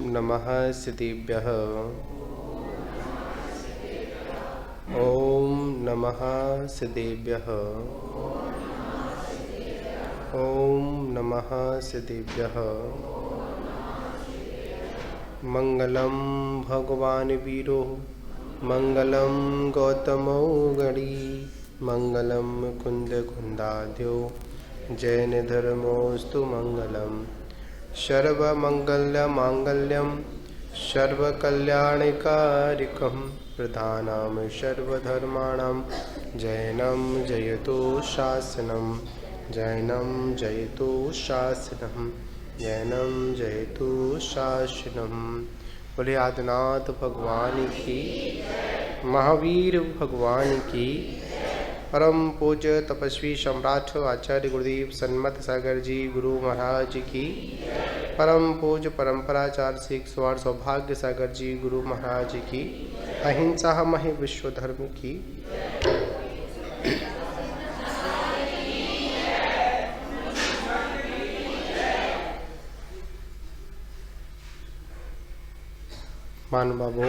नमः सिद्धेभ्यः। ओम नमः सिद्धेभ्यः। ओम नमः सिद्धेभ्यः। मंगलम भगवान वीरो मंगलम गौतमो गणी मंगलम कुंद कुंदाद्यो जैन धर्मोस्तु मंगलम सर्वमंगल मांगल्यम सर्वकल्याणकारिकं प्रधानं सर्वधर्माणां जैनं जयतु शासनं जैनं जयतु शासनं जैनं जयतु शासनं। बोले आदिनाथ भगवान की, महावीर भगवान की, परम पूज्य तपस्वी सम्राट आचार्य गुरुदेव सन्मत सागर जी गुरु महाराज की, परम पूज्य परंपराचार्य सिख स्वर्ण सौभाग्य सागर जी गुरु महाराज की, अहिंसा महि विश्व धर्म की। मान बाबू,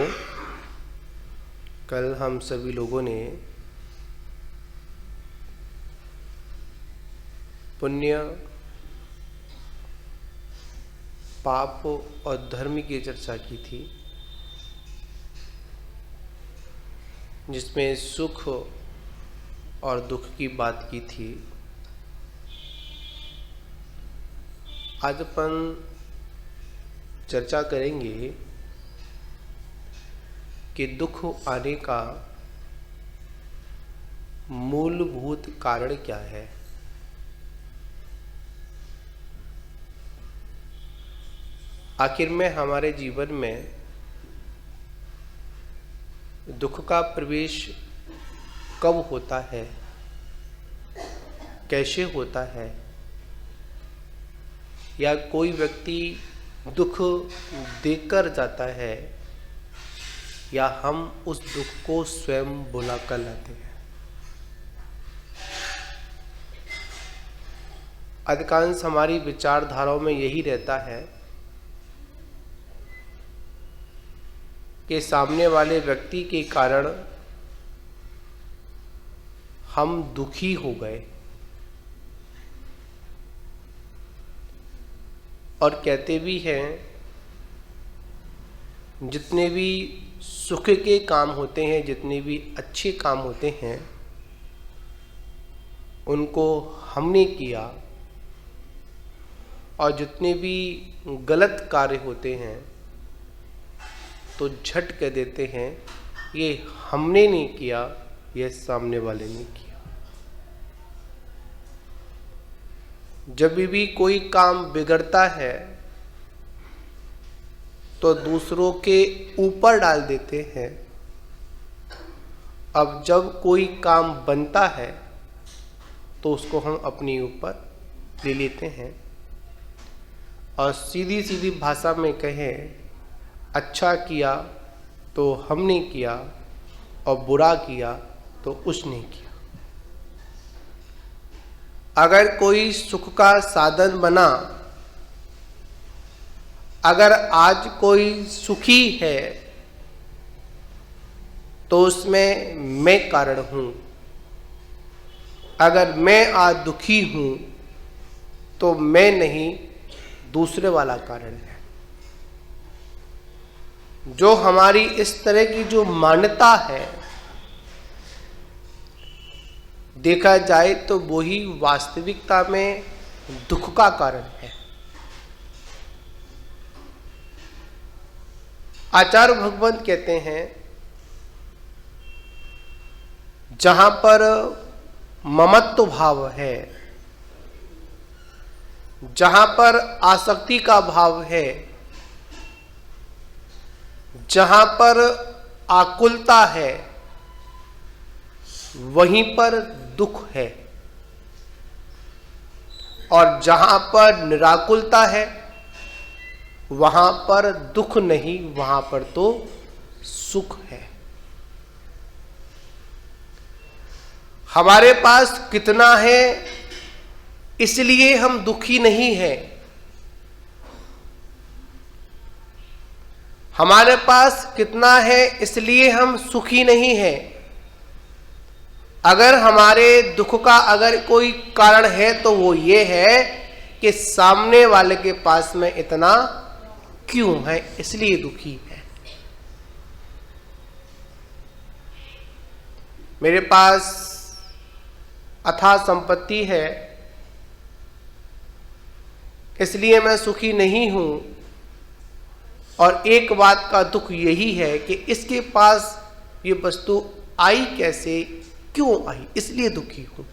कल हम सभी लोगों ने पुण्य, पाप और धर्म की चर्चा की थी, जिसमें सुख और दुख की बात की थी। आज अपन चर्चा करेंगे कि दुख आने का मूलभूत कारण क्या है। आखिर में हमारे जीवन में दुख का प्रवेश कब होता है, कैसे होता है, या कोई व्यक्ति दुख देकर जाता है या हम उस दुख को स्वयं बुला कर लाते हैं। अधिकांश हमारी विचारधाराओं में यही रहता है कि सामने वाले व्यक्ति के कारण हम दुखी हो गए, और कहते भी हैं जितने भी सुख के काम होते हैं, जितने भी अच्छे काम होते हैं, उनको हमने किया, और जितने भी गलत कार्य होते हैं तो झट कह देते हैं ये हमने नहीं किया, ये सामने वाले ने किया। जब भी कोई काम बिगड़ता है तो दूसरों के ऊपर डाल देते हैं। अब जब कोई काम बनता है तो उसको हम अपने ऊपर ले लेते हैं, और सीधी सीधी भाषा में कहें, अच्छा किया तो हमने किया और बुरा किया तो उसने किया। अगर कोई सुख का साधन बना, अगर आज कोई सुखी है तो उसमें मैं कारण हूं। अगर मैं आज दुखी हूं तो मैं नहीं, दूसरे वाला कारण है। जो हमारी इस तरह की जो मान्यता है, देखा जाए तो वही वास्तविकता में दुख का कारण है। आचार्य भगवंत कहते हैं, जहां पर ममत्व भाव है, जहां पर आसक्ति का भाव है, जहां पर आकुलता है, वहीं पर दुख है। और जहां पर निराकुलता है, वहां पर दुख नहीं, वहां पर तो सुख है। हमारे पास कितना है इसलिए हम दुखी नहीं हैं। हमारे पास कितना है इसलिए हम सुखी नहीं हैं। अगर हमारे दुख का अगर कोई कारण है तो वो ये है कि सामने वाले के पास में इतना क्यों है, इसलिए दुखी है। मेरे पास अथाह संपत्ति है इसलिए मैं सुखी नहीं हूं, और एक बात का दुख यही है कि इसके पास ये वस्तु आई कैसे, क्यों आई, इसलिए दुखी हूं।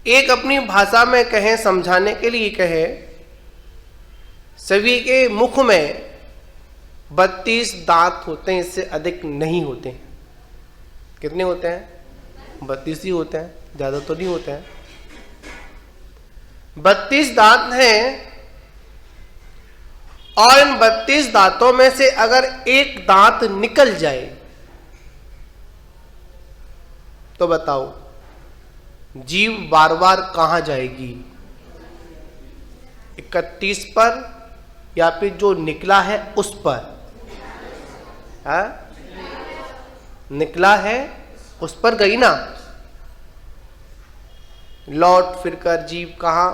एक अपनी भाषा में कहें, समझाने के लिए कहें, सभी के मुख में 32 दांत होते हैं, इससे अधिक नहीं होते हैं। कितने होते हैं? 32 ही होते हैं, ज्यादा तो नहीं होते हैं। 32 दांत हैं, और इन 32 दांतों में से अगर एक दांत निकल जाए तो बताओ जीव बार बार कहां जाएगी? 31 पर, या फिर जो निकला है उस पर? है? निकला है उस पर गई ना। लौट फिरकर जीव कहां?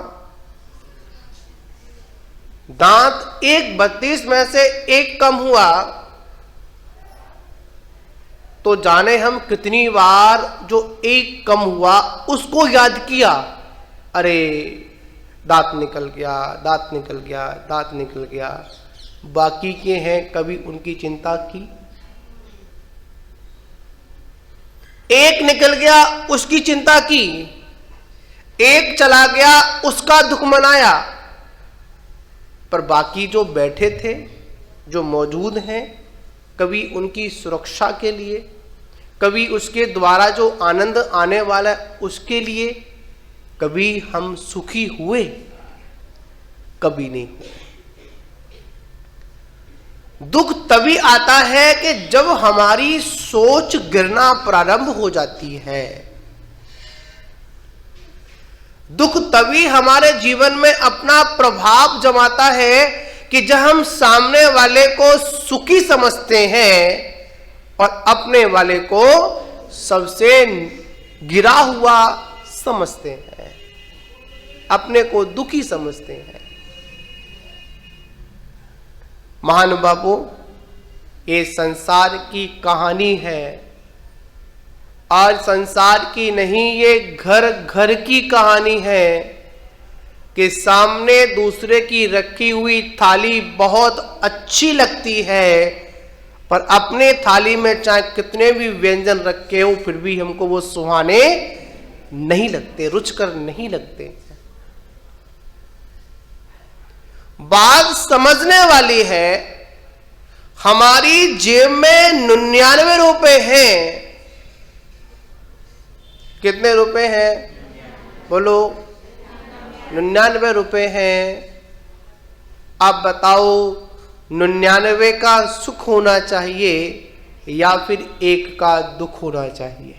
दांत एक 32 में से एक कम हुआ तो जाने हम कितनी बार जो एक कम हुआ उसको याद किया, अरे दांत निकल गया, दांत निकल गया, दांत निकल गया। बाकी के हैं कभी उनकी चिंता की? एक निकल गया उसकी चिंता की, एक चला गया उसका दुख मनाया, पर बाकी जो बैठे थे, जो मौजूद हैं, कभी उनकी सुरक्षा के लिए, कभी उसके द्वारा जो आनंद आने वाला उसके लिए, कभी हम सुखी हुए? कभी नहीं हुए। दुख तभी आता है कि जब हमारी सोच गिरना प्रारंभ हो जाती है। दुख तभी हमारे जीवन में अपना प्रभाव जमाता है कि जब हम सामने वाले को सुखी समझते हैं और अपने वाले को सबसे गिरा हुआ समझते हैं, अपने को दुखी समझते हैं। महानुभावों, ये संसार की कहानी है, और संसार की नहीं, ये घर घर की कहानी है कि सामने दूसरे की रखी हुई थाली बहुत अच्छी लगती है, पर अपने थाली में चाहे कितने भी व्यंजन रखे हो फिर भी हमको वो सुहाने नहीं लगते, रुचकर नहीं लगते। बात समझने वाली है। हमारी जेब में 99 रुपए हैं। कितने रुपए हैं? बोलो। 99 रुपए हैं। आप बताओ 99 का सुख होना चाहिए या फिर एक का दुख होना चाहिए?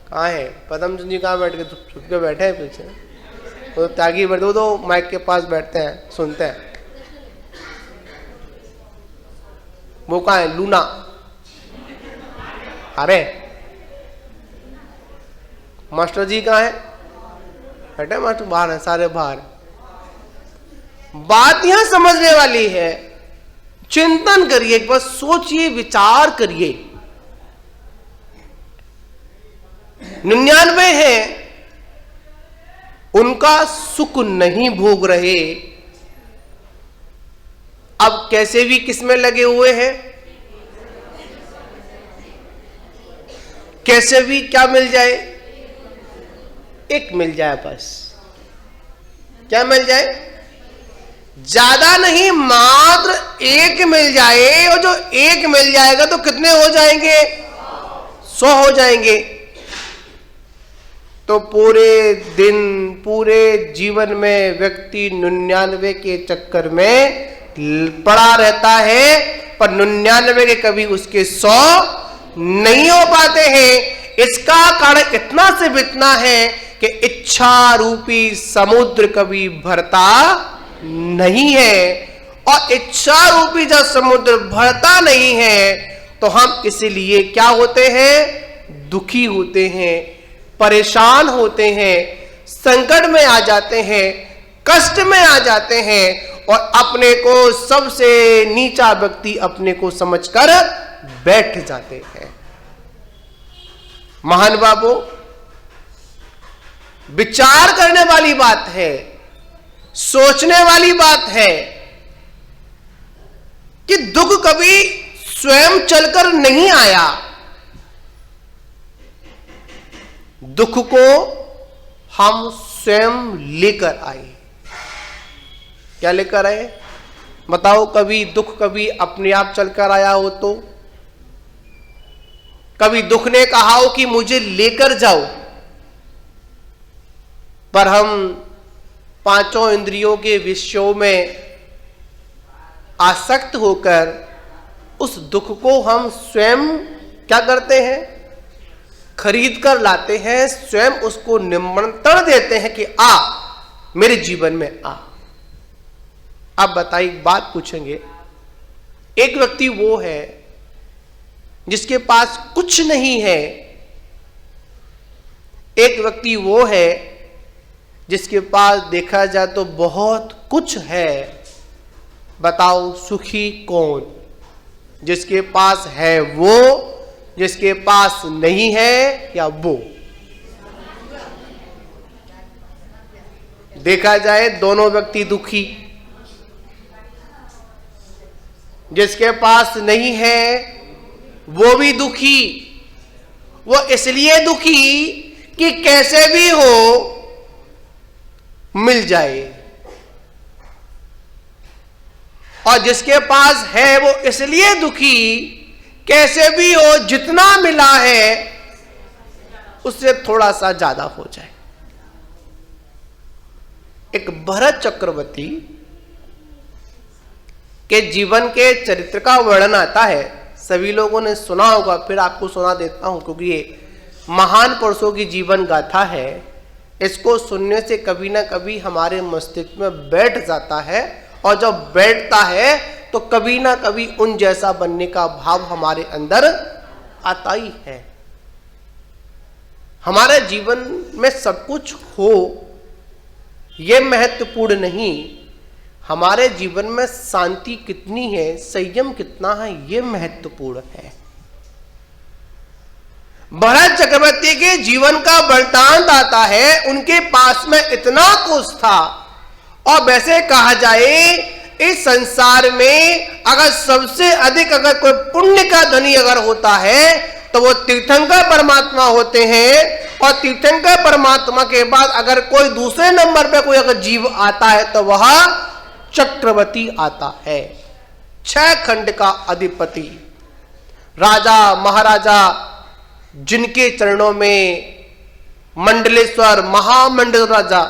कहाँ है पदम जी? कहाँ बैठ के छुप के बैठे हैं पीछे? वो त्यागी बैठे, वो तो माइक के पास बैठते हैं, सुनते हैं। वो कहाँ है? लूना। अरे मास्टर जी कहाँ है? बैठे मास्टर? बाहर है, सारे बाहर। बात यहां समझने वाली है। चिंतन करिए, बस सोचिए, विचार करिए। 99 है, उनका सुख नहीं भोग रहे, अब कैसे भी किसमें लगे हुए हैं, कैसे भी क्या मिल जाए, एक मिल जाए बस। क्या मिल जाए? ज्यादा नहीं, मात्र एक मिल जाए। और जो एक मिल जाएगा तो कितने हो जाएंगे? 100 हो जाएंगे। तो पूरे दिन, पूरे जीवन में व्यक्ति 99 के चक्कर में पड़ा रहता है, पर 99 के कभी उसके 100 नहीं हो पाते हैं। इसका कारण इतना से इतना है कि इच्छा रूपी समुद्र कभी भरता नहीं है। और इच्छा रूपी जब समुद्र भरता नहीं है तो हम इसीलिए क्या होते हैं? दुखी होते हैं, परेशान होते हैं, संकट में आ जाते हैं, कष्ट में आ जाते हैं और अपने को सबसे नीचा व्यक्ति अपने को समझकर बैठ जाते हैं। महान बाबू, विचार करने वाली बात है, सोचने वाली बात है कि दुख कभी स्वयं चलकर नहीं आया, दुख को हम स्वयं लेकर आए। क्या लेकर आए? बताओ, कभी दुख कभी अपने आप चलकर आया हो तो? कभी दुख ने कहा हो कि मुझे लेकर जाओ? पर हम पांचों इंद्रियों के विषयों में आसक्त होकर उस दुख को हम स्वयं क्या करते हैं? खरीद कर लाते हैं, स्वयं उसको निमंत्रण देते हैं कि आ मेरे जीवन में आ। अब बताइए, बात पूछेंगे, एक व्यक्ति वो है जिसके पास कुछ नहीं है, एक व्यक्ति वो है जिसके पास देखा जाए तो बहुत कुछ है। बताओ, सुखी कौन? जिसके पास है वो, जिसके पास नहीं है, या वो? देखा जाए दोनों व्यक्ति दुखी। जिसके पास नहीं है वो भी दुखी। वो इसलिए दुखी कि कैसे भी हो मिल जाए, और जिसके पास है वो इसलिए दुखी कैसे भी हो, जितना मिला है उससे थोड़ा सा ज्यादा हो जाए। एक भरत चक्रवर्ती के जीवन के चरित्र का वर्णन आता है, सभी लोगों ने सुना होगा, फिर आपको सुना देता हूं क्योंकि ये महान पुरुषों की जीवन गाथा है। इसको सुनने से कभी ना कभी हमारे मस्तिष्क में बैठ जाता है, और जब बैठता है तो कभी ना कभी उन जैसा बनने का भाव हमारे अंदर आता ही है। हमारे जीवन में सब कुछ हो यह महत्वपूर्ण नहीं, हमारे जीवन में शांति कितनी है, संयम कितना है, यह महत्वपूर्ण है। भरत चक्रवर्ती के जीवन का वृत्तांत आता है, उनके पास में इतना कुछ था, और वैसे कहा जाए इस संसार में अगर सबसे अधिक अगर कोई पुण्य का धनी अगर होता है तो वो तीर्थंकर परमात्मा होते हैं, और तीर्थंकर परमात्मा के बाद अगर कोई दूसरे नंबर पे कोई अगर जीव आता है तो वह चक्रवर्ती आता है। 6 खंड का अधिपति, राजा महाराजा जिनके चरणों में मंडलेश्वर महामंडल राजा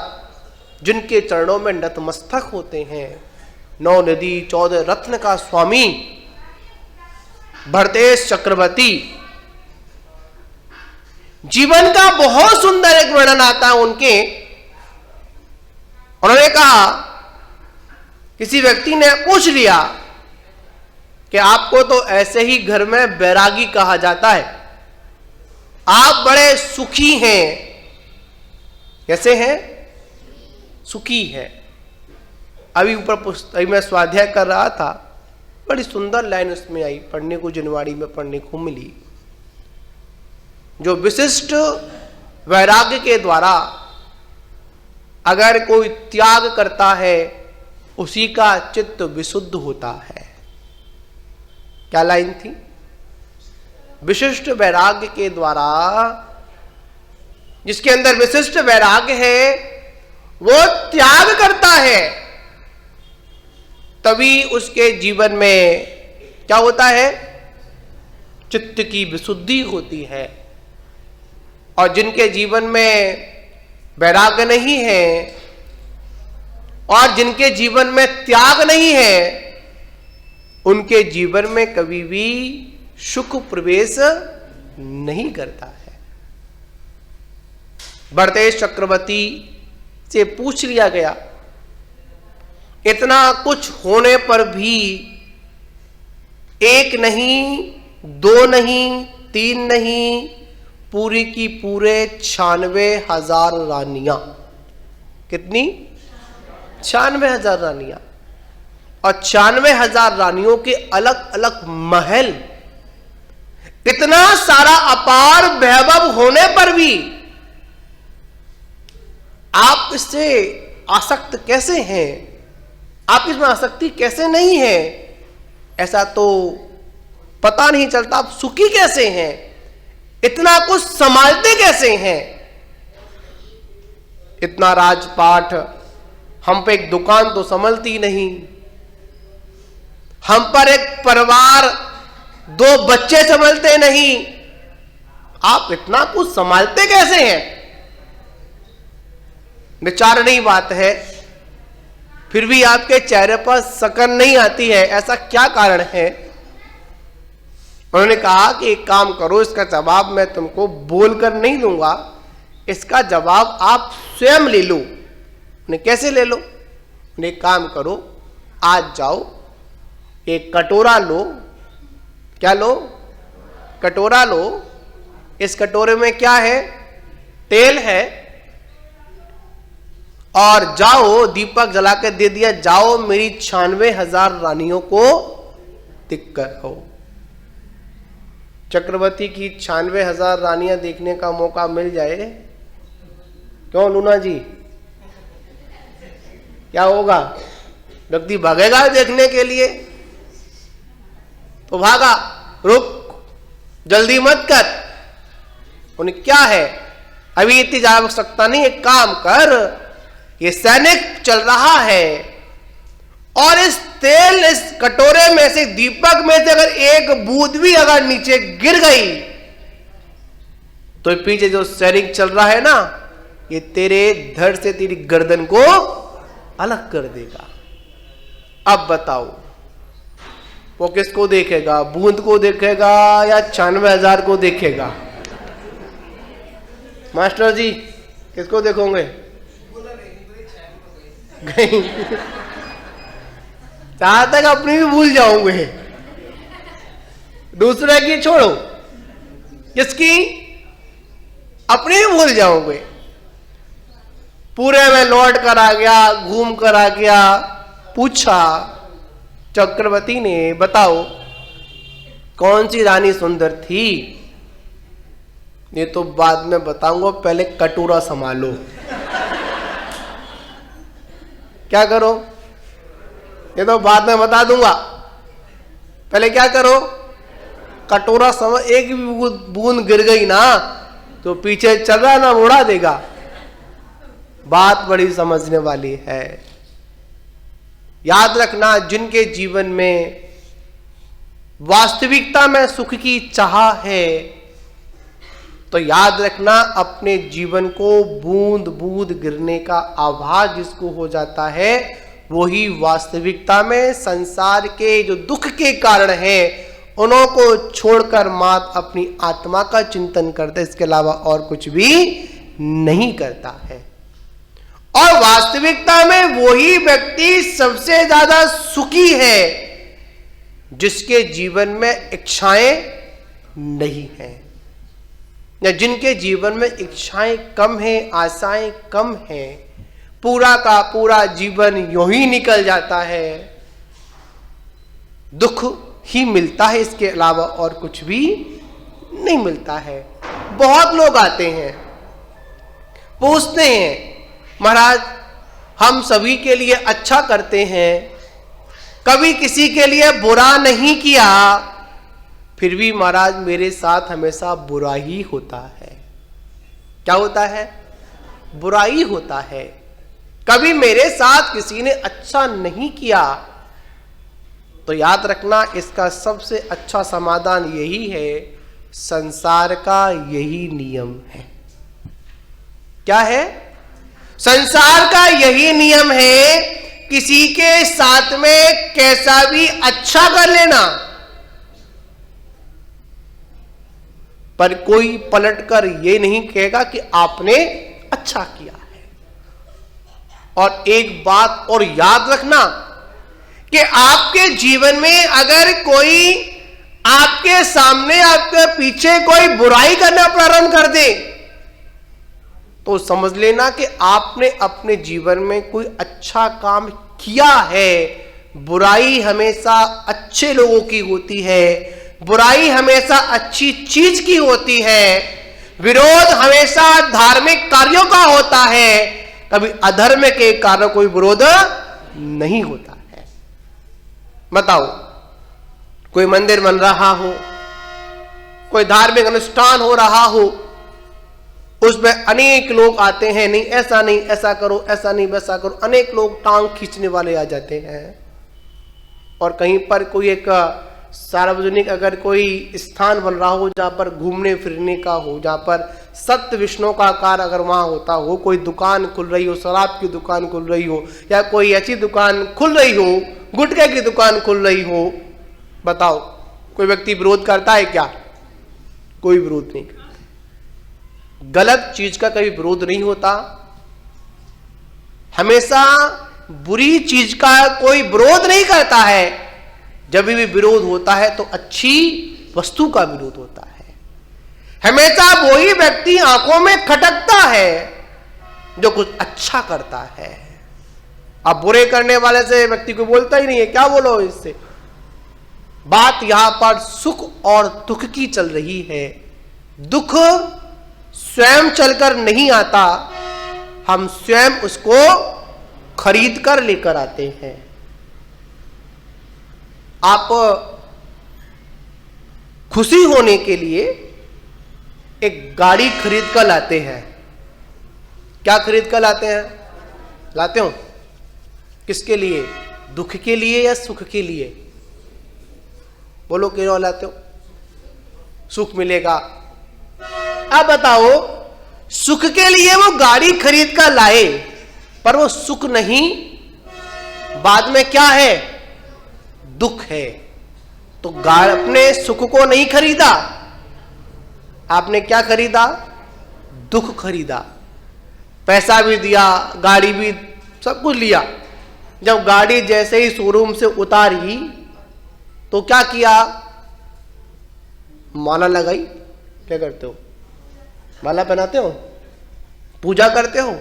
जिनके चरणों में नतमस्तक होते हैं, 9 नदी 14 रत्न का स्वामी भरतेश चक्रवर्ती, जीवन का बहुत सुंदर एक वर्णन आता है उनके। उन्होंने कहा, किसी व्यक्ति ने पूछ लिया कि आपको तो ऐसे ही घर में बैरागी कहा जाता है, आप बड़े सुखी हैं। कैसे हैं? सुखी है। अभी ऊपर पुस्तक में स्वाध्याय कर रहा था, बड़ी सुंदर लाइन उसमें आई, पढ़ने को जनवाड़ी में पढ़ने को मिली। जो विशिष्ट वैराग्य के द्वारा अगर कोई त्याग करता है उसी का चित्त विशुद्ध होता है। क्या लाइन थी? विशिष्ट वैराग्य के द्वारा, जिसके अंदर विशिष्ट वैराग्य है वो त्याग करता है, तभी उसके जीवन में क्या होता है? चित्त की विशुद्धि होती है। और जिनके जीवन में वैराग्य नहीं है और जिनके जीवन में त्याग नहीं है, उनके जीवन में कभी भी सुख प्रवेश नहीं करता है। भरतेश चक्रवर्ती से पूछ लिया गया, इतना कुछ होने पर भी एक नहीं, दो नहीं, तीन नहीं, पूरी की पूरे 96,000 रानियां। कितनी? 96,000 रानियां। और 96,000 रानियों के अलग अलग महल, इतना सारा अपार वैभव होने पर भी आप इससे आसक्त कैसे हैं? आप इसमें आसक्ति कैसे नहीं है? ऐसा तो पता नहीं चलता। आप सुखी कैसे हैं? इतना कुछ संभालते कैसे हैं? इतना राजपाट, हम पे एक दुकान तो संभलती नहीं, हम पर एक परिवार, 2 बच्चे संभलते नहीं, आप इतना कुछ संभालते कैसे हैं? विचारनीय बात है। फिर भी आपके चेहरे पर सकन नहीं आती है, ऐसा क्या कारण है? उन्होंने कहा कि एक काम करो, इसका जवाब मैं तुमको बोलकर नहीं दूंगा, इसका जवाब आप स्वयं ले लो। उन्हें कैसे ले लो? उन्हें एक काम करो, आज जाओ, एक कटोरा लो। क्या लो? कटोरा लो। इस कटोरे में क्या है? तेल है। और जाओ, दीपक जला के दे दिया, जाओ मेरी 96,000 रानियों को दिक्कत हो। चक्रवर्ती की 96,000 रानियां देखने का मौका मिल जाए, क्यों लूना जी, क्या होगा? व्यक्ति भागेगा देखने के लिए, तो भागा, रुक, जल्दी मत कर। उन्हें क्या है, अभी इतनी जा सकता नहीं, एक काम कर, ये सैनिक चल रहा है और इस तेल, इस कटोरे में से, दीपक में से अगर एक बूंद भी अगर नीचे गिर गई तो पीछे जो सैनिक चल रहा है ना, ये तेरे धड़ से तेरी गर्दन को अलग कर देगा। अब बताओ, वो किसको देखेगा? बूंद को देखेगा या 96,000 को देखेगा? मास्टर जी, किसको देखोगे? जहां तक अपनी भी भूल जाओगे, दूसरे की छोड़ो, किसकी? अपनी भी भूल जाओगे। पूरे में लौट कर आ गया, घूम कर आ गया, पूछा चक्रवर्ती ने, बताओ कौन सी रानी सुंदर थी? ये तो बाद में बताऊंगा, पहले कटोरा संभालो। क्या करो? ये तो बाद में बता दूंगा, पहले क्या करो? कटोरा समझ, एक भी बूंद गिर गई ना तो पीछे चल रहा ना उड़ा देगा। बात बड़ी समझने वाली है। याद रखना, जिनके जीवन में वास्तविकता में सुख की चाह है, तो याद रखना, अपने जीवन को बूंद बूंद गिरने का आभास जिसको हो जाता है, वही वास्तविकता में संसार के जो दुख के कारण है उन्हों को छोड़कर मात्र अपनी आत्मा का चिंतन करता है, इसके अलावा और कुछ भी नहीं करता है। और वास्तविकता में वही व्यक्ति सबसे ज्यादा सुखी है जिसके जीवन में इच्छाएं नहीं हैं, या जिनके जीवन में इच्छाएं कम हैं, आशाएं कम हैं। पूरा का पूरा जीवन यूं ही निकल जाता है, दुख ही मिलता है, इसके अलावा और कुछ भी नहीं मिलता है। बहुत लोग आते हैं, पूछते हैं, महाराज हम सभी के लिए अच्छा करते हैं, कभी किसी के लिए बुरा नहीं किया, फिर भी महाराज मेरे साथ हमेशा बुरा ही होता है। क्या होता है? बुरा ही होता है। कभी मेरे साथ किसी ने अच्छा नहीं किया। तो याद रखना, इसका सबसे अच्छा समाधान यही है, संसार का यही नियम है। क्या है? संसार का यही नियम है, किसी के साथ में कैसा भी अच्छा कर लेना, पर कोई पलटकर ये नहीं कहेगा कि आपने अच्छा किया है। और एक बात और याद रखना कि आपके जीवन में अगर कोई आपके सामने आपके पीछे कोई बुराई करना प्रारंभ कर दे तो समझ लेना कि आपने अपने जीवन में कोई अच्छा काम किया है। बुराई हमेशा अच्छे लोगों की होती है, बुराई हमेशा अच्छी चीज की होती है, विरोध हमेशा धार्मिक कार्यों का होता है, कभी अधर्म के कारण कोई विरोध नहीं होता है। बताओ, कोई मंदिर बन रहा हो, कोई धार्मिक अनुष्ठान हो रहा हो, उसमें अनेक लोग आते हैं, नहीं ऐसा नहीं, ऐसा करो, ऐसा नहीं, वैसा करो, अनेक लोग टांग खींचने वाले आ जाते हैं। और कहीं पर कोई एक सार्वजनिक अगर कोई स्थान बन रहा हो जहां पर घूमने फिरने का हो, जहां पर सत्य विष्णु का कार्य अगर वहां होता हो, कोई दुकान खुल रही हो, शराब की दुकान खुल रही हो, या कोई ऐसी दुकान खुल रही हो, गुटखे की दुकान खुल रही हो, बताओ कोई व्यक्ति विरोध करता है क्या? कोई विरोध नहीं करता। गलत चीज का कभी विरोध नहीं होता। हमेशा बुरी चीज का कोई विरोध नहीं करता है। जब भी विरोध होता है तो अच्छी वस्तु का विरोध होता है। हमेशा वही व्यक्ति आंखों में खटकता है जो कुछ अच्छा करता है। अब बुरे करने वाले से व्यक्ति को बोलता ही नहीं है, क्या बोलो इससे। बात यहां पर सुख और दुख की चल रही है। दुख स्वयं चलकर नहीं आता, हम स्वयं उसको खरीद कर लेकर आते हैं। आप खुशी होने के लिए एक गाड़ी खरीद कर लाते हैं। क्या खरीद कर लाते हैं? लाते हो किसके लिए? दुख के लिए या सुख के लिए? बोलो क्यों लाते हो? सुख मिलेगा। अब बताओ, सुख के लिए वो गाड़ी खरीद कर लाए, पर वो सुख नहीं, बाद में क्या है? दुख है। तो अपने सुख को नहीं खरीदा, आपने क्या खरीदा? दुख खरीदा। पैसा भी दिया, गाड़ी भी, सब कुछ लिया। जब गाड़ी जैसे ही शोरूम से उतारी तो क्या किया? माला लगाई। क्या करते हो? माला पहनाते हो, पूजा करते हो,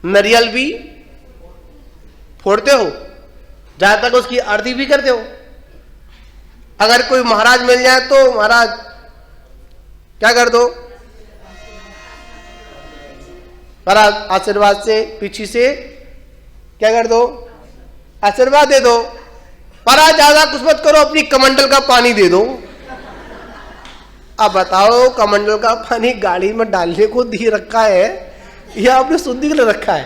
नारियल भी फोड़ते हो, जहां तक उसकी आरती भी करते हो। अगर कोई महाराज मिल जाए तो महाराज क्या कर दो? महाराज आशीर्वाद से पीछे से क्या कर दो? आशीर्वाद दे दो। महाराज ज्यादा कुछ मत करो, अपनी कमंडल का पानी दे दो। अब बताओ, कमंडल का पानी गाड़ी में डालने को दे रखा है या आपने शुद्धि के लिए रखा है?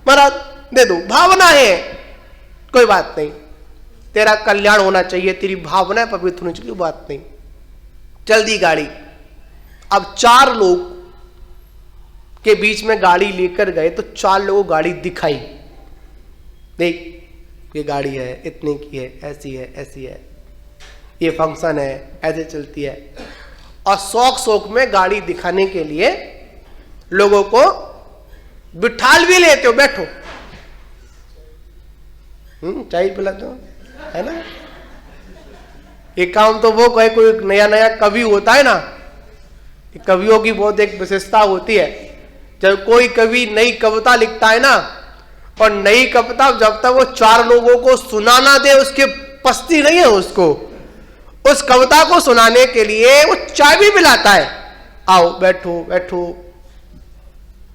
महाराज दे दो, भावना है, कोई बात नहीं, तेरा कल्याण होना चाहिए, तेरी भावना पवित्र होनी चाहिए, बात नहीं। चल दी गाड़ी। अब 4 लोग के बीच में गाड़ी लेकर गए तो 4 लोगों को गाड़ी दिखाई। देख, ये गाड़ी है, इतने की है, ऐसी है, ऐसी है, ये फंक्शन है, ऐसे चलती है। और शौक में गाड़ी दिखाने के लिए लोगों को बिठाल भी लेते हो, बैठो, चाय पिलाते हो, है ना। ये काम तो वो कोई नया नया कवि होता है ना, कवियों की बहुत एक विशेषता होती है। जब कोई कवि नई कविता लिखता है ना, और नई कविता जब तक वो 4 लोगों को सुनाना दे, उसके पस्ती नहीं है उसको। उस कविता को सुनाने के लिए वो चाय भी पिलाता है, आओ बैठो बैठो।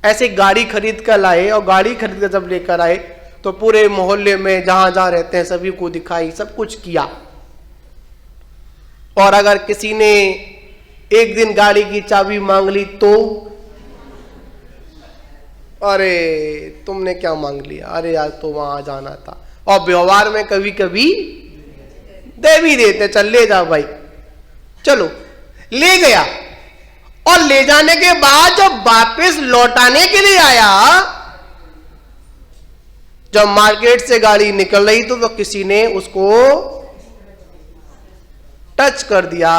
ऐसे गाड़ी खरीद कर लाए, और गाड़ी खरीद कर जब लेकर आए तो पूरे मोहल्ले में जहां जहां रहते हैं सभी को दिखाई, सब कुछ किया। और अगर किसी ने एक दिन गाड़ी की चाबी मांग ली तो अरे तुमने क्या मांग लिया, अरे यार तो वहां जाना था। और व्यवहार में कभी कभी दे भी देते, चल ले जाओ भाई, चलो ले गया। और ले जाने के बाद जब वापस लौटाने के लिए आया, जब मार्केट से गाड़ी निकल रही तो किसी ने उसको टच कर दिया।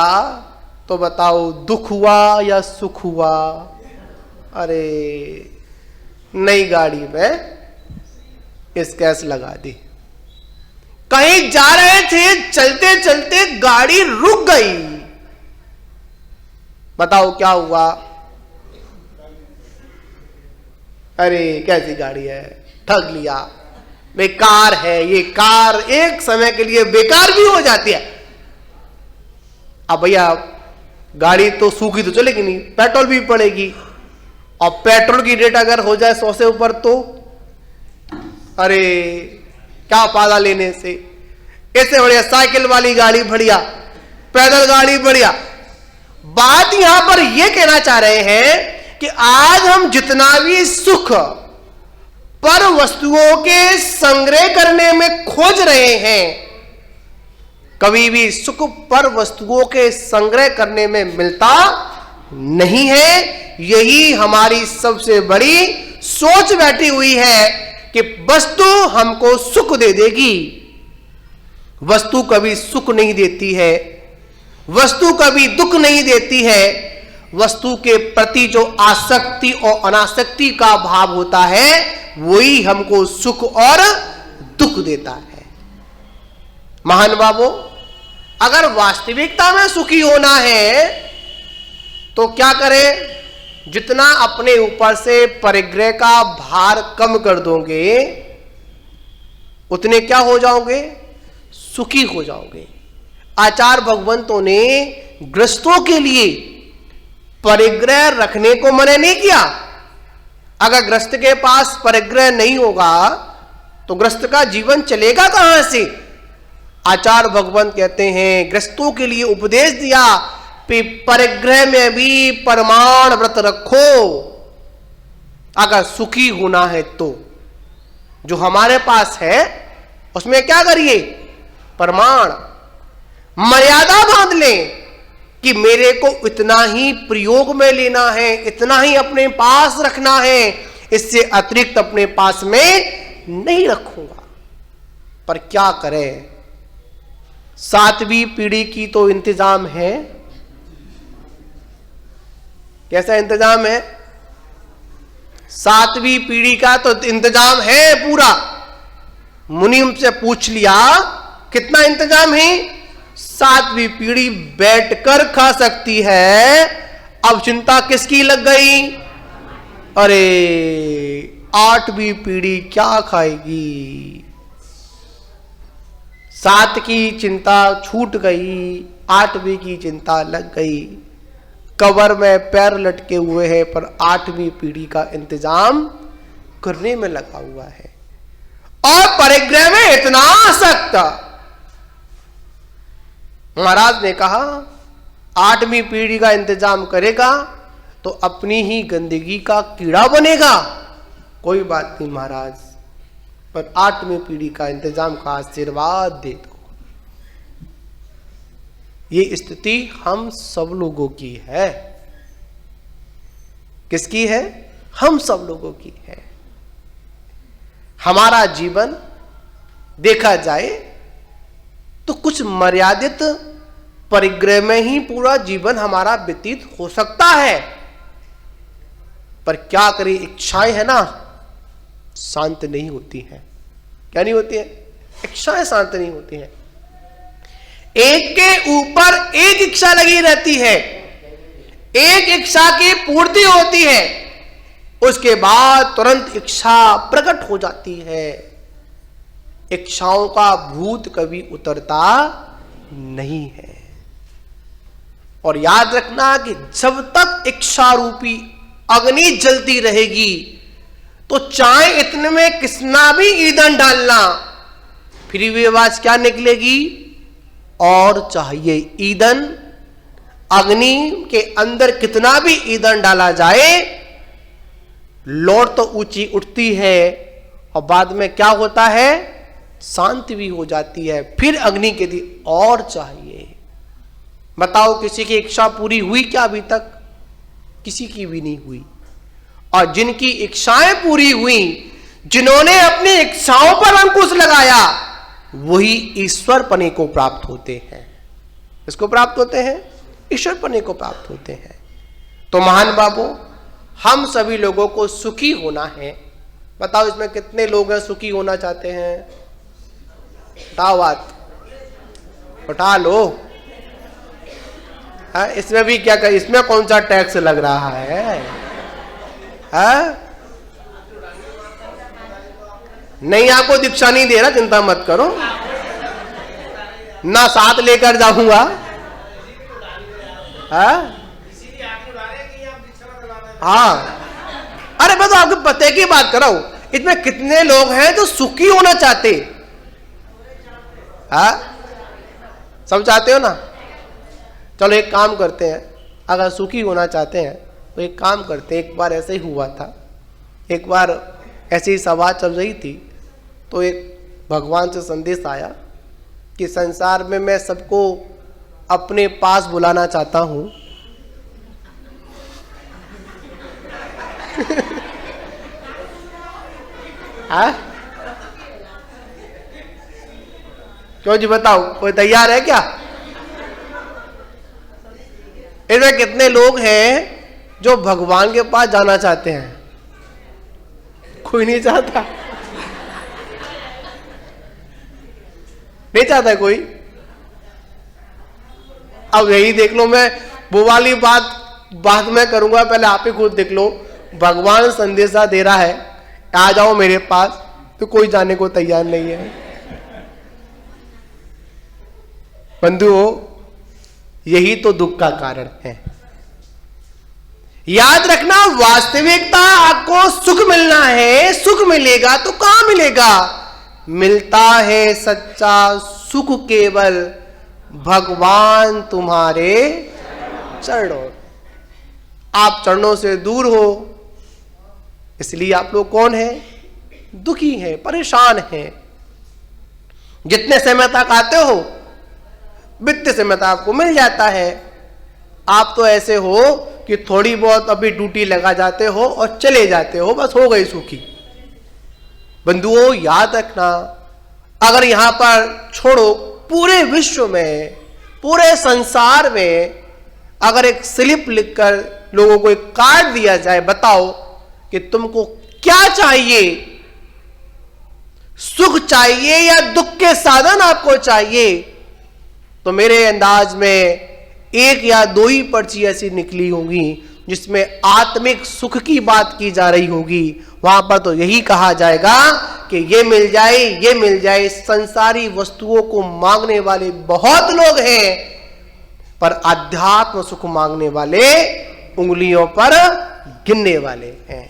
तो बताओ, दुख हुआ या सुख हुआ? अरे नई गाड़ी में स्क्रैच लगा दी। कहीं जा रहे थे, चलते चलते गाड़ी रुक गई। बताओ क्या हुआ? अरे कैसी गाड़ी है, ठग लिया, बेकार है। ये कार एक समय के लिए बेकार भी हो जाती है। अब भैया गाड़ी तो सूखी तो चलेगी नहीं, पेट्रोल भी पड़ेगी, और पेट्रोल की रेट अगर हो जाए 100 से ऊपर तो अरे क्या फायदा लेने से। इससे बढ़िया साइकिल वाली गाड़ी बढ़िया, पैदल गाड़ी बढ़िया। बात यहां पर यह कहना चाह रहे हैं कि आज हम जितना भी सुख पर वस्तुओं के संग्रह करने में खोज रहे हैं, कभी भी सुख पर वस्तुओं के संग्रह करने में मिलता नहीं है। यही हमारी सबसे बड़ी सोच बैठी हुई है कि वस्तु हमको सुख दे देगी। वस्तु कभी सुख नहीं देती है, वस्तु कभी दुख नहीं देती है। वस्तु के प्रति जो आसक्ति और अनासक्ति का भाव होता है, वही हमको सुख और दुख देता है। महान बाबू, अगर वास्तविकता में सुखी होना है तो क्या करें? जितना अपने ऊपर से परिग्रह का भार कम कर दोगे, उतने क्या हो जाओगे? सुखी हो जाओगे। आचार्य भगवंतों ने गृहस्थों के लिए परिग्रह रखने को मना नहीं किया। अगर गृहस्थ के पास परिग्रह नहीं होगा तो गृहस्थ का जीवन चलेगा कहां से? आचार्य भगवंत कहते हैं, गृहस्थों के लिए उपदेश दिया कि परिग्रह में भी परमाण व्रत रखो। अगर सुखी होना है तो जो हमारे पास है उसमें क्या करिए? परमाण, मर्यादा बांध लें कि मेरे को इतना ही प्रयोग में लेना है, इतना ही अपने पास रखना है, इससे अतिरिक्त अपने पास में नहीं रखूंगा। पर क्या करें? 7वीं पीढ़ी की तो इंतजाम है। कैसा इंतजाम है? 7वीं पीढ़ी का तो इंतजाम है पूरा। मुनि से पूछ लिया कितना इंतजाम है? 7वीं पीढ़ी बैठकर खा सकती है। अब चिंता किसकी लग गई? अरे 8वीं पीढ़ी क्या खाएगी? 7 की चिंता छूट गई, 8वीं की चिंता लग गई। कबर में पैर लटके हुए हैं, पर 8वीं पीढ़ी का इंतजाम करने में लगा हुआ है। और परिग्रह में इतना आसक्त। महाराज ने कहा 8वीं पीढ़ी का इंतजाम करेगा तो अपनी ही गंदगी का कीड़ा बनेगा। कोई बात नहीं महाराज, पर 8वीं पीढ़ी का इंतजाम का आशीर्वाद दे दो। ये स्थिति हम सब लोगों की है। किसकी है? हम सब लोगों की है। हमारा जीवन देखा जाए तो कुछ मर्यादित परिग्रह में ही पूरा जीवन हमारा व्यतीत हो सकता है। पर क्या करें, इच्छाएं है ना, शांत नहीं होती हैं। क्या नहीं होती है? इच्छाएं शांत नहीं होती हैं। एक के ऊपर एक इच्छा लगी रहती है, एक इच्छा की पूर्ति होती है, उसके बाद तुरंत इच्छा प्रकट हो जाती है। इच्छाओं का भूत कभी उतरता नहीं है। और याद रखना कि जब तक इच्छा रूपी अग्नि जलती रहेगी तो चाहे इतने में कितना भी ईंधन डालना, फिर भी आवाज क्या निकलेगी? और चाहिए ईंधन। अग्नि के अंदर कितना भी ईंधन डाला जाए, लौट तो ऊंची उठती है और बाद में क्या होता है? शांति भी हो जाती है। फिर अग्नि के लिए और चाहिए। बताओ किसी की इच्छा पूरी हुई क्या अभी तक? किसी की भी नहीं हुई। और जिनकी इच्छाएं पूरी हुई, जिन्होंने अपनी इच्छाओं पर अंकुश लगाया, वही ईश्वर पने को प्राप्त होते हैं। इसको प्राप्त होते हैं? ईश्वर पने को प्राप्त होते हैं। तो महान बाबू, हम सभी लोगों को सुखी होना है। बताओ इसमें कितने लोग हैं सुखी होना चाहते हैं? उठाओ बात, उठा लो। इसमें भी क्या कर, इसमें कौन सा टैक्स लग रहा है? नहीं, आपको दीक्षा नहीं दे रहा, चिंता मत करो, ना साथ लेकर जाऊंगा। हाँ, अरे मैं तो आपके पते की बात कर रहा हूं। इसमें कितने लोग हैं जो सुखी होना चाहते? सब चाहते हो ना? चलो एक काम करते हैं, अगर सुखी होना चाहते हैं तो एक काम करते हैं। एक बार ऐसे ही हुआ था, एक बार ऐसी सभा चल रही थी, तो एक भगवान से संदेश आया कि संसार में मैं सबको अपने पास बुलाना चाहता हूं। क्यों जी, बताओ, कोई तैयार है क्या? इसमें कितने लोग हैं जो भगवान के पास जाना चाहते हैं? कोई नहीं चाहता, नहीं चाहता कोई। अब यही देख लो, मैं वो वाली बात मैं करूंगा, पहले आप ही खुद देख लो। भगवान संदेशा दे रहा है, आ जाओ मेरे पास, तो कोई जाने को तैयार नहीं है। बंधुओं, यही तो दुख का कारण है। याद रखना, वास्तविकता आपको सुख मिलना है, सुख मिलेगा तो कहां मिलेगा? मिलता है सच्चा सुख केवल भगवान तुम्हारे चरणों। आप चरणों से दूर हो, इसलिए आप लोग कौन हैं? दुखी हैं, परेशान हैं। जितने समय तक आते हो, वित्त समय तक आपको मिल जाता है। आप तो ऐसे हो कि थोड़ी बहुत अभी ड्यूटी लगा जाते हो और चले जाते हो, बस हो गई सुखी। बंधुओं, याद रखना, अगर यहां पर छोड़ो, पूरे विश्व में, पूरे संसार में अगर एक स्लिप लिखकर लोगों को एक कार्ड दिया जाए, बताओ कि तुमको क्या चाहिए? सुख चाहिए या दुख के साधन आपको चाहिए? तो मेरे अंदाज में एक या दो ही पर्ची ऐसी निकली होगी जिसमें आत्मिक सुख की बात की जा रही होगी। वहां पर तो यही कहा जाएगा कि ये मिल जाए, ये मिल जाए। संसारी वस्तुओं को मांगने वाले बहुत लोग हैं, पर आध्यात्म सुख मांगने वाले उंगलियों पर गिनने वाले हैं।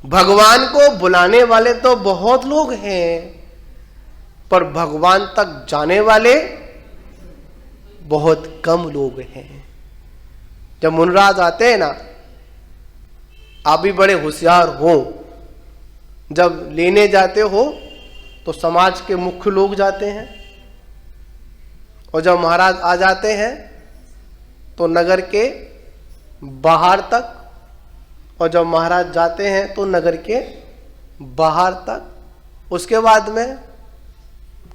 भगवान को बुलाने वाले तो बहुत लोग हैं, पर भगवान तक जाने वाले बहुत कम लोग हैं। जब मुनराज आते हैं ना, आप भी बड़े होशियार हो, जब लेने जाते हो तो समाज के मुख्य लोग जाते हैं, और जब महाराज आ जाते हैं तो नगर के बाहर तक, और जब महाराज जाते हैं तो नगर के बाहर तक। उसके बाद में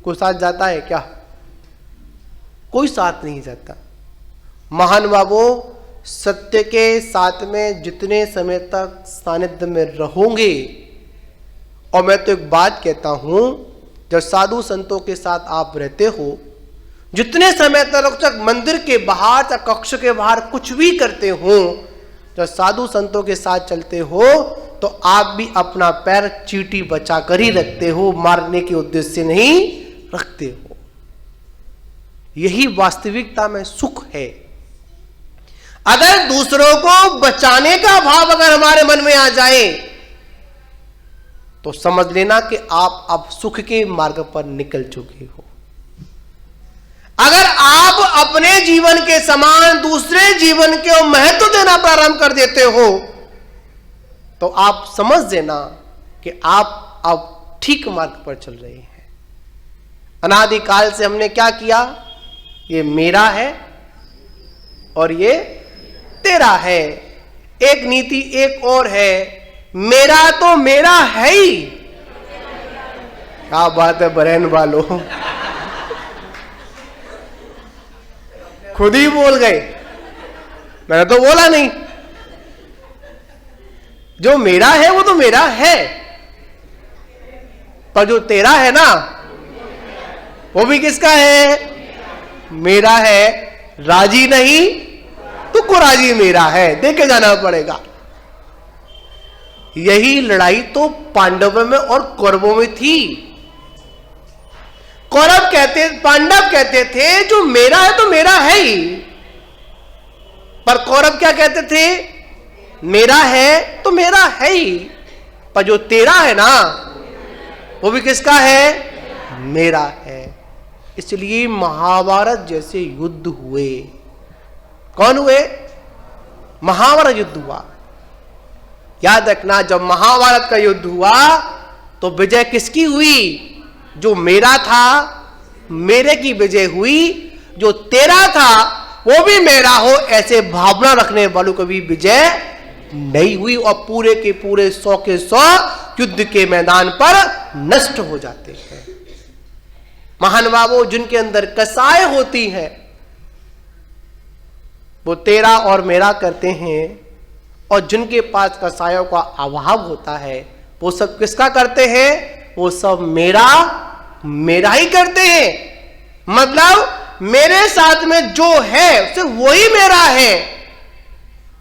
कोई साथ जाता है क्या? कोई साथ नहीं जाता। महान बाबू, सत्य के साथ में जितने समय तक सानिध्य में रहोगे, और मैं तो एक बात कहता हूं, जब साधु संतों के साथ आप रहते हो, जितने समय तक मंदिर के बाहर या कक्ष के बाहर कुछ भी करते हो, जब साधु संतों के साथ चलते हो, तो आप भी अपना पैर चींटी बचा कर ही रखते हो, मारने के उद्देश्य से नहीं रखते हो। यही वास्तविकता में सुख है। अगर दूसरों को बचाने का भाव अगर हमारे मन में आ जाए, तो समझ लेना कि आप अब सुख के मार्ग पर निकल चुके हो। अगर आप अपने जीवन के समान दूसरे जीवन के महत्व देना प्रारंभ कर देते हो, तो आप समझ देना कि आप अब ठीक मार्ग पर चल रहे हैं। अनादिकाल से हमने क्या किया? ये मेरा है और ये तेरा है। एक नीति एक और है, मेरा तो मेरा है ही। क्या बात है बहन वालों, खुद ही बोल गए, मैंने तो बोला नहीं। जो मेरा है वो तो मेरा है, पर जो तेरा है ना वो भी किसका है? मेरा है। राजी नहीं तो कुराजी मेरा है, देखे जाना पड़ेगा। यही लड़ाई तो पांडवों में और कौरवों में थी। पांडव कहते थे जो मेरा है तो मेरा है ही, पर कौरव क्या कहते थे? मेरा है तो मेरा है ही, पर जो तेरा है ना वो भी किसका है? मेरा है। इसलिए महाभारत जैसे युद्ध हुए। कौन हुए? महाभारत युद्ध हुआ। याद रखना, जब महाभारत का युद्ध हुआ तो विजय किसकी हुई? जो मेरा था मेरे की विजय हुई। जो तेरा था वो भी मेरा हो, ऐसे भावना रखने वालों को भी विजय नहीं हुई, और पूरे के पूरे 100 के 100 युद्ध के मैदान पर नष्ट हो जाते हैं। महानुभावों, जिनके अंदर कसाय होती है वो तेरा और मेरा करते हैं, और जिनके पास कसायों का अभाव होता है वो सब किसका करते हैं? वो सब मेरा मेरा ही करते हैं। मतलब मेरे साथ में जो है सिर्फ वही मेरा है।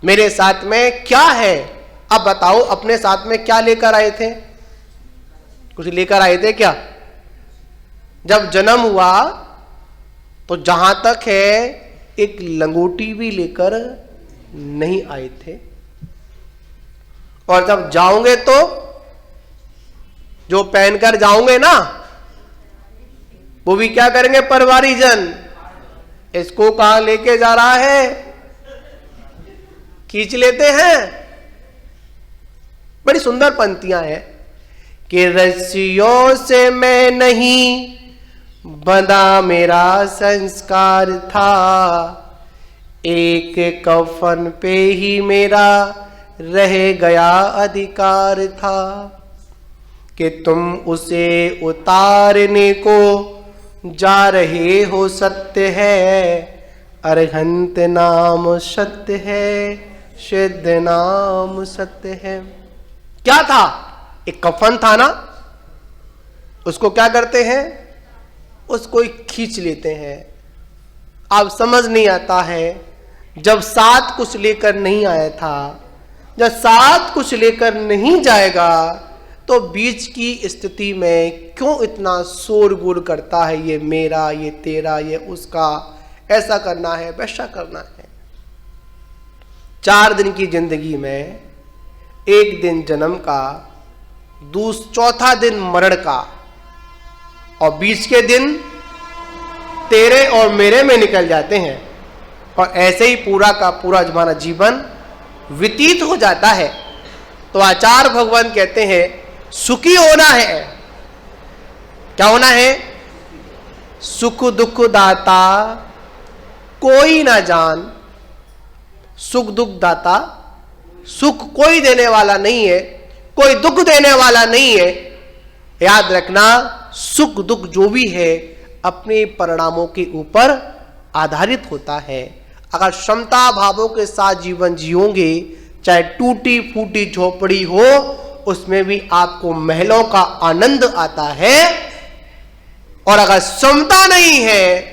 मेरे साथ में क्या है? अब बताओ, अपने साथ में क्या लेकर आए थे? कुछ लेकर आए थे क्या? जब जन्म हुआ तो जहां तक है एक लंगोटी भी लेकर नहीं आए थे, और जब जाओगे तो जो पहनकर जाओगे ना वो भी क्या करेंगे? परिवारी जन, इसको कहां लेके जा रहा है? खींच लेते हैं। बड़ी सुंदर पंक्तियां हैं कि रस्सियों से मैं नहीं बंधा मेरा संस्कार था, एक कफन पे ही मेरा रह गया अधिकार था, कि तुम उसे उतारने को जा रहे हो सत्य है, अरहंत नाम सत्य है, सिद्ध नाम सत्य है। क्या था? एक कफन था ना, उसको क्या करते हैं? उसको खींच लेते हैं। अब समझ नहीं आता है, जब साथ कुछ लेकर नहीं आया था, जब साथ कुछ लेकर नहीं जाएगा तो बीच की स्थिति में क्यों इतना शोरगुल करता है? ये मेरा, ये तेरा, ये उसका, ऐसा करना है, वैसा करना है। 4 दिन की जिंदगी में 1 दिन जन्म का, चौथा दिन मरण का, और बीच के दिन तेरे और मेरे में निकल जाते हैं, और ऐसे ही पूरा का पूरा हमारा जीवन व्यतीत हो जाता है। तो आचार्य भगवान कहते हैं सुखी होना है। क्या होना है? सुख दुख दाता कोई ना जान। सुख दुख दाता, सुख कोई देने वाला नहीं है, कोई दुख देने वाला नहीं है। याद रखना, सुख दुख जो भी है अपने परिणामों के ऊपर आधारित होता है। अगर क्षमता भावों के साथ जीवन जियोगे, चाहे टूटी फूटी झोपड़ी हो, उसमें भी आपको महलों का आनंद आता है। और अगर क्षमता नहीं है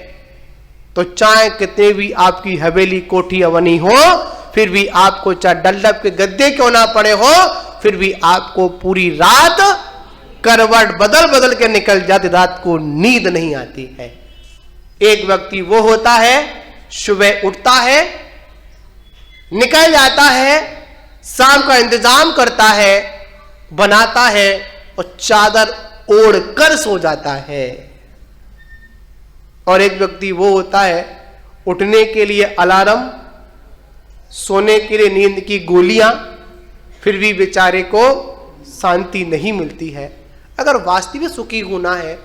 तो चाहे कितने भी आपकी हवेली कोठी बनी हो, फिर भी आपको चाहे डल्लभ के गद्दे क्यों ना पड़े हो, फिर भी आपको पूरी रात करवट बदल बदल के निकल जाती, रात को नींद नहीं आती है। एक व्यक्ति वो होता है, सुबह उठता है, निकल जाता है, शाम का इंतजाम करता है, बनाता है और चादर ओढ़ कर सो जाता है। और एक व्यक्ति वो होता है, उठने के लिए अलार्म, सोने के लिए नींद की गोलियां, फिर भी बेचारे को शांति नहीं मिलती है। अगर वास्तविक सुखी होना है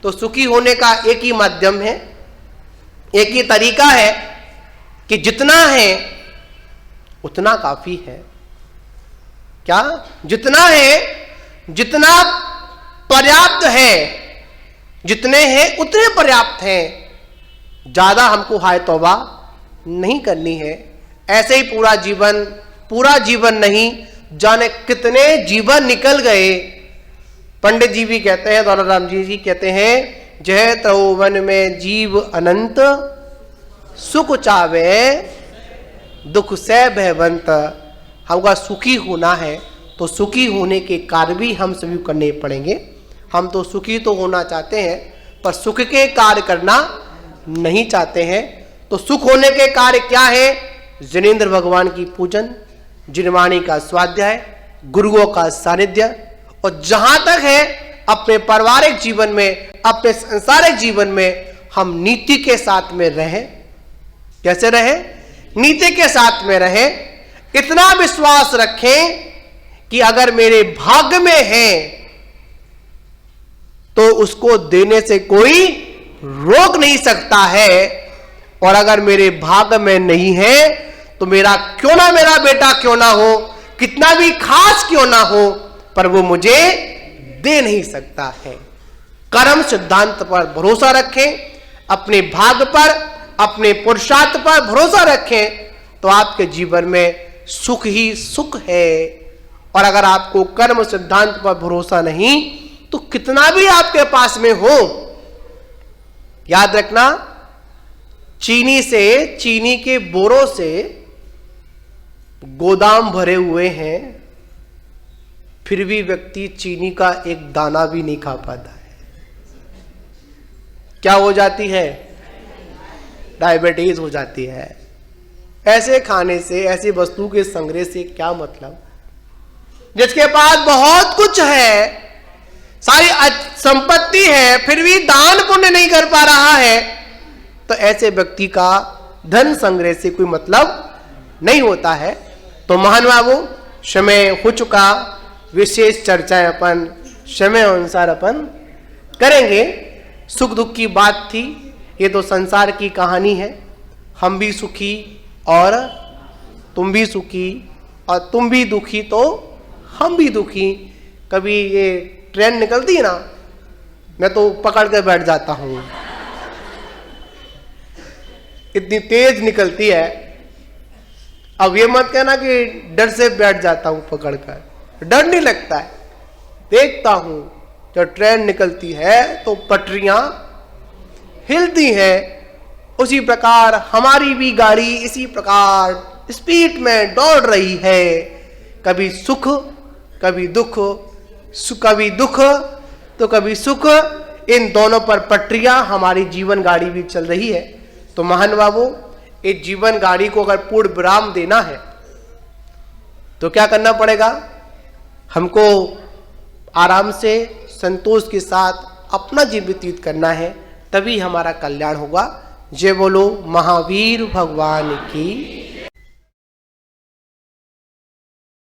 तो सुखी होने का एक ही माध्यम है, एक ही तरीका है कि जितना है उतना काफी है। क्या? जितना है, जितना पर्याप्त है, जितने हैं उतने पर्याप्त हैं। ज्यादा हमको हाय तौबा नहीं करनी है। ऐसे ही पूरा जीवन नहीं जाने कितने जीवन निकल गए। पंडित जी भी कहते हैं, दौलतराम जी कहते हैं, जय तपोवन में जीव अनंत, सुख चावे दुख से भयवंत। हमका सुखी होना है तो सुखी होने के कार्य भी हम सभी करने पड़ेंगे। हम तो सुखी तो होना चाहते हैं पर सुख के कार्य करना नहीं चाहते हैं। तो सुख होने के कार्य क्या है? जिनेंद्र भगवान की पूजन, जिनवाणी का स्वाध्याय, गुरुओं का सानिध्य, और जहां तक है अपने पारिवारिक जीवन में, अपने सांसारिक जीवन में हम नीति के साथ में रहें। कैसे रहें? नीति के साथ में रहें। इतना विश्वास रखें कि अगर मेरे भाग्य में है तो उसको देने से कोई रोक नहीं सकता है, और अगर मेरे भाग्य में नहीं है तो मेरा बेटा क्यों ना हो, कितना भी खास क्यों ना हो, पर वो मुझे दे नहीं सकता है। कर्म सिद्धांत पर भरोसा रखें, अपने भाग्य पर, अपने पुरुषार्थ पर भरोसा रखें, तो आपके जीवन में सुख ही सुख है। और अगर आपको कर्म सिद्धांत पर भरोसा नहीं तो कितना भी आपके पास में हो, याद रखना, चीनी के बोरों से गोदाम भरे हुए हैं, फिर भी व्यक्ति चीनी का एक दाना भी नहीं खा पाता है। क्या हो जाती है? डायबिटीज हो जाती है। ऐसे खाने से, ऐसी वस्तु के संग्रह से क्या मतलब? जिसके पास बहुत कुछ है, सारी संपत्ति है, फिर भी दान पुण्य नहीं कर पा रहा है, तो ऐसे व्यक्ति का धन संग्रह से कोई मतलब नहीं होता है। तो महान बाबू, समय हो चुका, विशेष चर्चाएं अपन समय अनुसार अपन करेंगे। सुख दुख की बात थी, ये तो संसार की कहानी है। हम भी सुखी और तुम भी सुखी, और तुम भी दुखी तो हम भी दुखी। कभी ये ट्रेन निकलती है ना, मैं तो पकड़ के बैठ जाता हूं, इतनी तेज निकलती है। अब ये मत कहना कि डर से बैठ जाता हूं पकड़कर, डर नहीं लगता है। देखता हूं जब ट्रेन निकलती है तो पटरियां हिलती हैं, उसी प्रकार हमारी भी गाड़ी इसी प्रकार स्पीड में दौड़ रही है। कभी सुख, कभी दुख, कभी दुख तो कभी सुख, इन दोनों पर पटरियां हमारी जीवन गाड़ी भी चल रही है। तो महान बाबू, इस जीवन गाड़ी को अगर पूर्ण विराम देना है तो क्या करना पड़ेगा? हमको आराम से, संतोष के साथ अपना जीवन व्यतीत करना है, तभी हमारा कल्याण होगा। जय बोलो महावीर भगवान की।